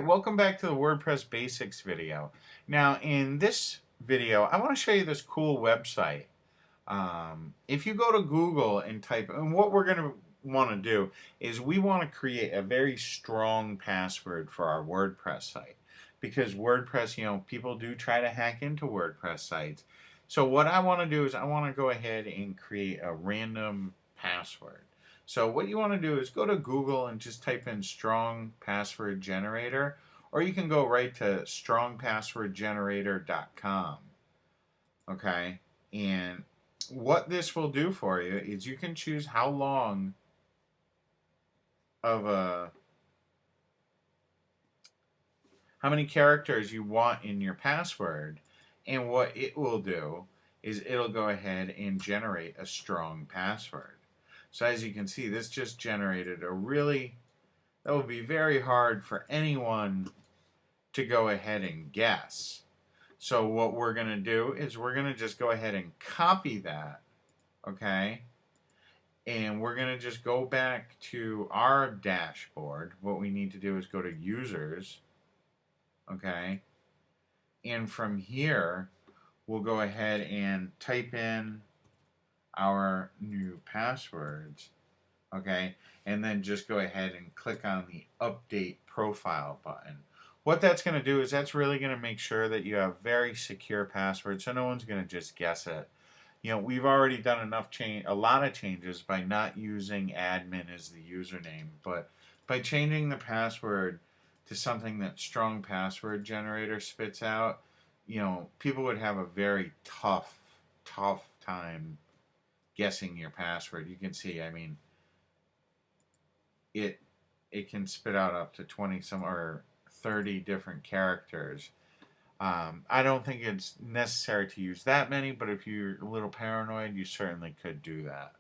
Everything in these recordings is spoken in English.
Welcome back to the WordPress Basics video. Now in this video I want to show you this cool website. If you go to Google and type, and what we're going to want to do is we want to create a very strong password for our WordPress site, because WordPress, people do try to hack into WordPress sites. So what I want to do is I want to go ahead and create a random password. So what you want to do is go to Google and just type in strong password generator, or you can go right to strongpasswordgenerator.com. Okay? And what this will do for you is you can choose how long of a how many characters you want in your password, and what it will do is it'll go ahead and generate a strong password. So as you can see, this just generated that would be very hard for anyone to go ahead and guess. So what we're going to do is we're going to just go ahead and copy that, okay? And we're going to just go back to our dashboard. What we need to do is go to users, okay? And from here, we'll go ahead and type in our new passwords, okay? And then just go ahead and click on the update profile button. What that's going to do is that's really going to make sure that you have very secure passwords, so no one's going to just guess it. We've already done a lot of changes by not using admin as the username, but by changing the password to something that strong password generator spits out, people would have a very tough time guessing your password. You can see, it can spit out up to 20 some or 30 different characters. I don't think it's necessary to use that many, but if you're a little paranoid, you certainly could do that.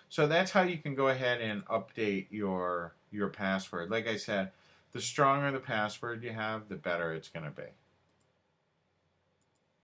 So that's how you can go ahead and update your password. Like I said, the stronger the password you have, the better it's going to be.